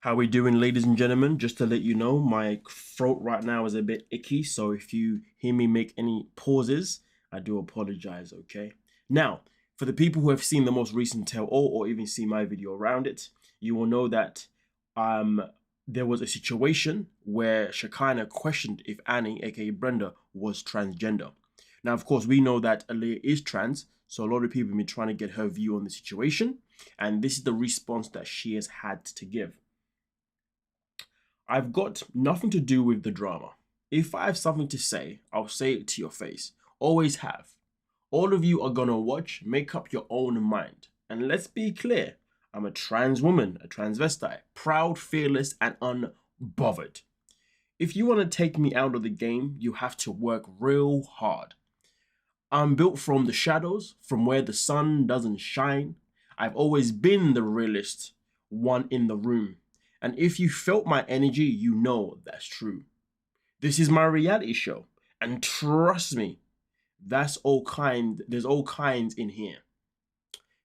How we doing, ladies and gentlemen? Just to let you know, my throat right now is a bit icky, so if you hear me make any pauses, I do apologize, okay? Now, for the people who have seen the most recent tell-all or even seen my video around it, you will know that there was a situation where Shekinah questioned if Annie, aka Brenda, was transgender. Now, of course, we know that Alliyah is trans, so a lot of people have been trying to get her view on the situation, and this is the response that she has had to give. I've got nothing to do with the drama. If I have something to say, I'll say it to your face. Always have. All of you are gonna watch, make up your own mind. And let's be clear, I'm a trans woman, a transvestite, proud, fearless, and unbothered. If you want to take me out of the game, you have to work real hard. I'm built from the shadows, from where the sun doesn't shine. I've always been the realest one in the room. And if you felt my energy, you know that's true. This is my reality show. And trust me, there's all kinds in here.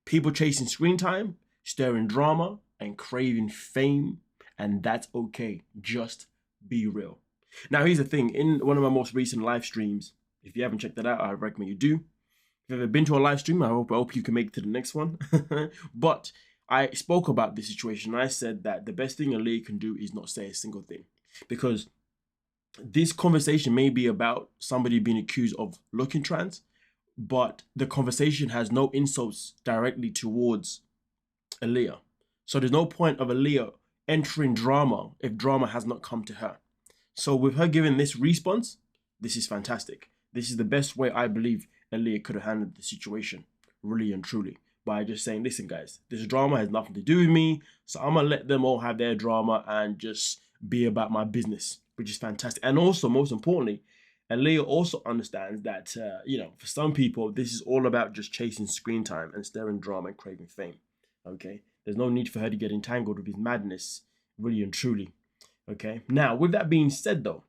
People chasing screen time, stirring drama, and craving fame. And that's okay. Just be real. Now, here's the thing. In one of my most recent live streams, if you haven't checked that out, I recommend you do. If you've ever been to a live stream, I hope you can make it to the next one. But I spoke about this situation. I said that the best thing Alliya can do is not say a single thing, because this conversation may be about somebody being accused of looking trans, but the conversation has no insults directly towards Alliya. So there's no point of Alliya entering drama if drama has not come to her. So with her giving this response, this is fantastic. This is the best way I believe Alliya could have handled the situation, really and truly. By just saying, listen guys, this drama has nothing to do with me, so I'm gonna let them all have their drama and just be about my business, which is fantastic. And also, most importantly, Alliya also understands that, for some people, this is all about just chasing screen time and stirring drama and craving fame, okay? There's no need for her to get entangled with his madness, really and truly, okay? Now, with that being said though,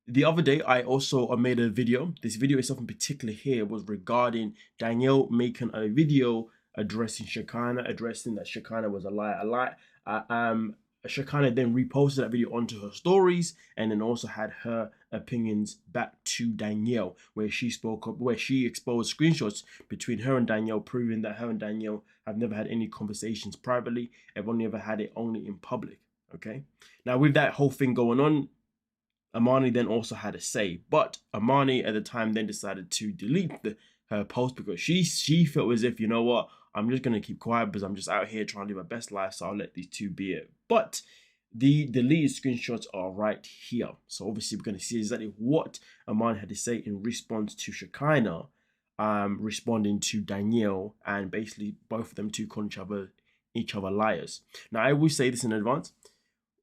the other day, I also made a video. This video itself in particular here was regarding Danielle making a video addressing Shekinah, addressing that Shekinah was a liar. Shekinah then reposted that video onto her stories and then also had her opinions back to Danielle, where she spoke up, where she exposed screenshots between her and Danielle, proving that her and Danielle have never had any conversations privately. They've only ever had it only in public, okay? Now, with that whole thing going on, Ammani then also had a say, but Ammani at the time then decided to delete her post because she felt as if, you know what, I'm just going to keep quiet because I'm just out here trying to live my best life, so I'll let these two be it. But the deleted screenshots are right here. So obviously we're going to see exactly what Ammani had to say in response to Shekinah responding to Danielle, and basically both of them two calling each other liars. Now, I will say this in advance.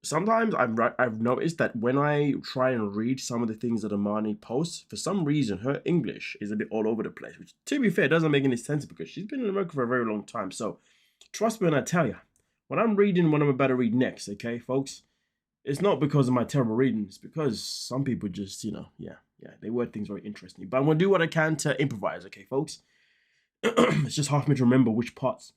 Sometimes I've noticed that when I try and read some of the things that Ammani posts, for some reason her English is a bit all over the place, which, to be fair, doesn't make any sense because she's been in America for a very long time. So trust me when I tell you, when I'm reading what I'm about to read next, okay, folks, it's not because of my terrible reading. It's because some people just, they word things very interestingly. But I'm going to do what I can to improvise, okay, folks? It's just hard for me to remember which parts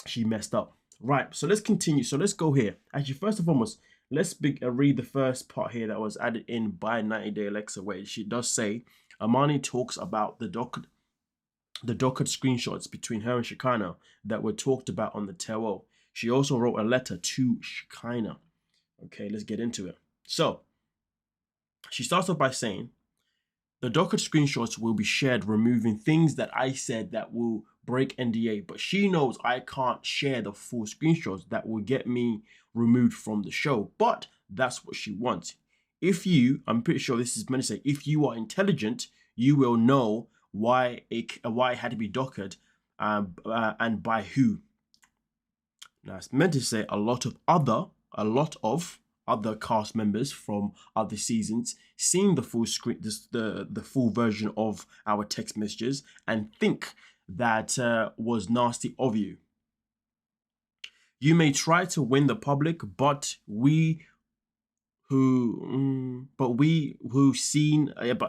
she messed up. Right, so let's continue. So let's go here. Actually, first and foremost, let's read the first part here that was added in by 90 Day Alexa, where she does say, Ammani talks about the docket screenshots between her and Shekinah that were talked about on the tell-all. She also wrote a letter to Shekinah. Okay, let's get into it. So, she starts off by saying, the docket screenshots will be shared, removing things that I said that will break NDA, but she knows I can't share the full screenshots that will get me removed from the show, but that's what she wants. I'm pretty sure this is meant to say, if you are intelligent, you will know why it had to be docketed and by who. Now, it's meant to say a lot of other cast members from other seasons seen the full screen, the full version of our text messages and think that was nasty of you. You may try to win the public, but whoever's seen the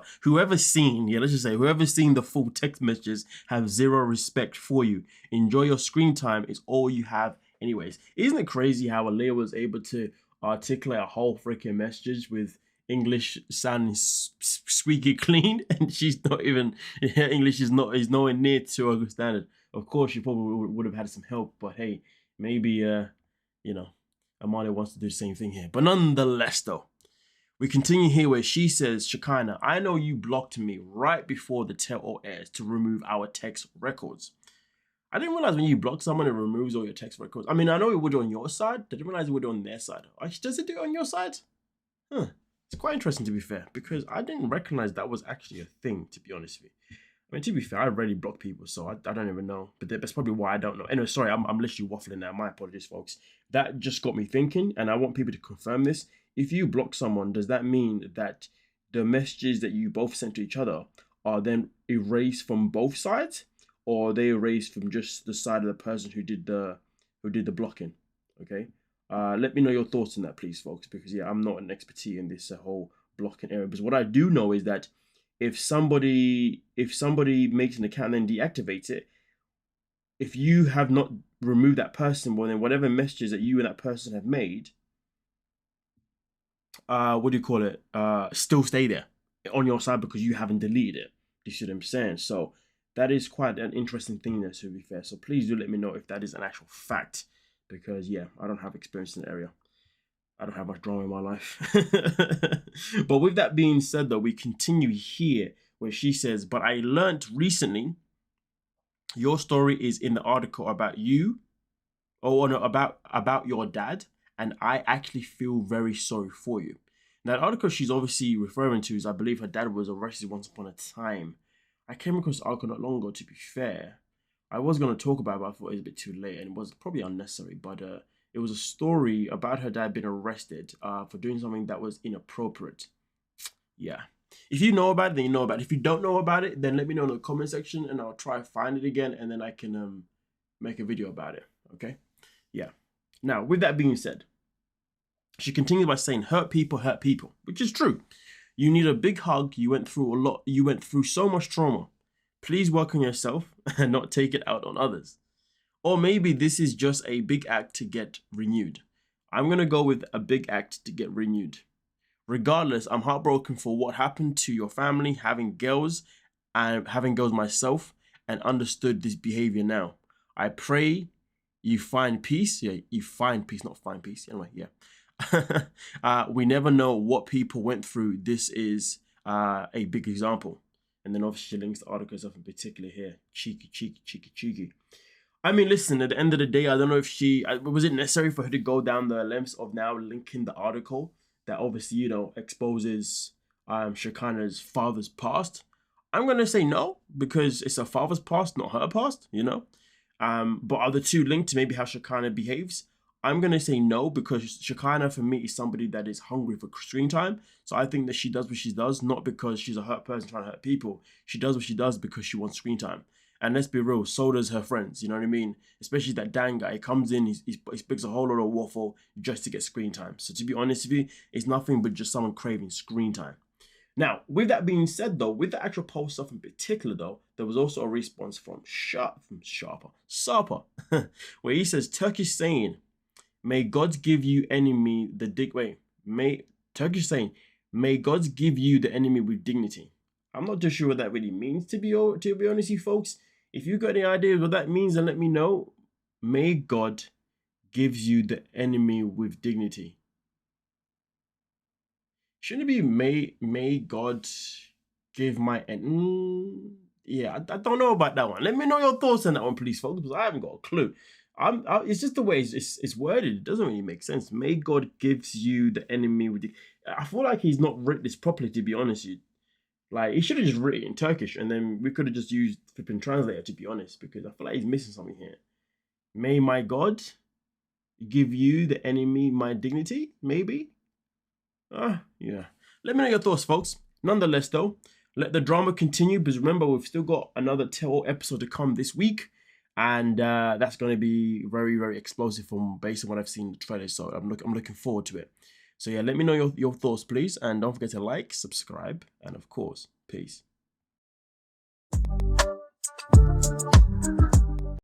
full text messages have zero respect for you. Enjoy your screen time is all you have anyways, isn't it crazy how Aliyah was able to articulate a whole freaking message with English sounding squeaky clean, and she's not even, her English is nowhere near to a standard. Of course, she probably would have had some help, but hey, maybe you know, Ammani wants to do the same thing here. But nonetheless, though, we continue here where she says, Shekinah, I know you blocked me right before the tell-all airs to remove our text records. I didn't realize when you block someone, it removes all your text records. I mean, I know it would on your side. I didn't realize it would on their side. Does it do it on your side? Huh. It's quite interesting, to be fair, because I didn't recognize that was actually a thing, to be honest with you. I mean, to be fair, I already block people, so I don't even know. But that's probably why I don't know. Anyway, sorry, I'm literally waffling now. My apologies, folks. That just got me thinking, and I want people to confirm this. If you block someone, does that mean that the messages that you both sent to each other are then erased from both sides, or are they erased from just the side of the person who did the blocking? Okay. Let me know your thoughts on that, please, folks, because yeah, I'm not an expertise in this whole blocking area. Because what I do know is that if somebody makes an account and then deactivates it, if you have not removed that person, well, then whatever messages that you and that person have made, what do you call it? Still stay there on your side because you haven't deleted it. You see what I'm saying? So that is quite an interesting thing there, to be fair. So please do let me know if that is an actual fact, because yeah, I don't have experience in the area. I don't have much drama in my life. But with that being said, though, we continue here where she says, but I learned recently your story is in the article about you, or no, about your dad, and I actually feel very sorry for you. Now, the article she's obviously referring to is, I believe her dad was arrested once upon a time. I came across the article not long ago, to be fair. I was going to talk about it, but I thought it was a bit too late, and it was probably unnecessary, but it was a story about her dad being arrested for doing something that was inappropriate. Yeah. If you know about it, then you know about it. If you don't know about it, then let me know in the comment section, and I'll try to find it again, and then I can make a video about it, okay? Yeah. Now, with that being said, she continues by saying, hurt people, which is true. You need a big hug. You went through a lot. You went through so much trauma. Please work on yourself and not take it out on others. Or maybe this is just a big act to get renewed. I'm going to go with a big act to get renewed. Regardless, I'm heartbroken for what happened to your family, having girls myself, and understood this behavior now. I pray you find peace. Yeah, you find peace, not find peace. Anyway, yeah. We never know what people went through. This is a big example. And then obviously she links the articles up in particular here. Cheeky. I mean, listen, at the end of the day, I don't know if was it necessary for her to go down the lengths of now linking the article that obviously, you know, exposes Shekinah's father's past. I'm going to say no, because it's her father's past, not her past, you know. But are the two linked to maybe how Shekinah behaves? I'm going to say no, because Shekinah, for me, is somebody that is hungry for screen time. So I think that she does what she does, not because she's a hurt person trying to hurt people. She does what she does because she wants screen time. And let's be real, so does her friends, you know what I mean? Especially that Dan guy, he comes in, he speaks a whole lot of waffle just to get screen time. So to be honest with you, it's nothing but just someone craving screen time. Now, with that being said, though, with the actual post stuff in particular, though, there was also a response from Sarper, where he says, Turkish saying, may God give you enemy the Turkish saying, may God give you the enemy with dignity. I'm not too sure what that really means, to be honest with you folks. If you got any ideas what that means, then let me know. May God gives you the enemy with dignity. Shouldn't it be may God give my yeah, I don't know about that one. Let me know your thoughts on that one, please, folks, because I haven't got a clue. It's just the way it's worded. It doesn't really make sense. May God gives you the enemy with I feel like he's not written this properly, to be honest with you. Like, he should have just written it in Turkish, and then we could have just used flipping translator, to be honest, because I feel like he's missing something here. May my God give you, the enemy, my dignity, maybe? Yeah. Let me know your thoughts, folks. Nonetheless, though, let the drama continue, because remember, we've still got another tell episode to come this week, and that's going to be very, very explosive based on what I've seen in the trailer, so I'm looking forward to it. So yeah, let me know your thoughts, please. And don't forget to like, subscribe, and of course, peace.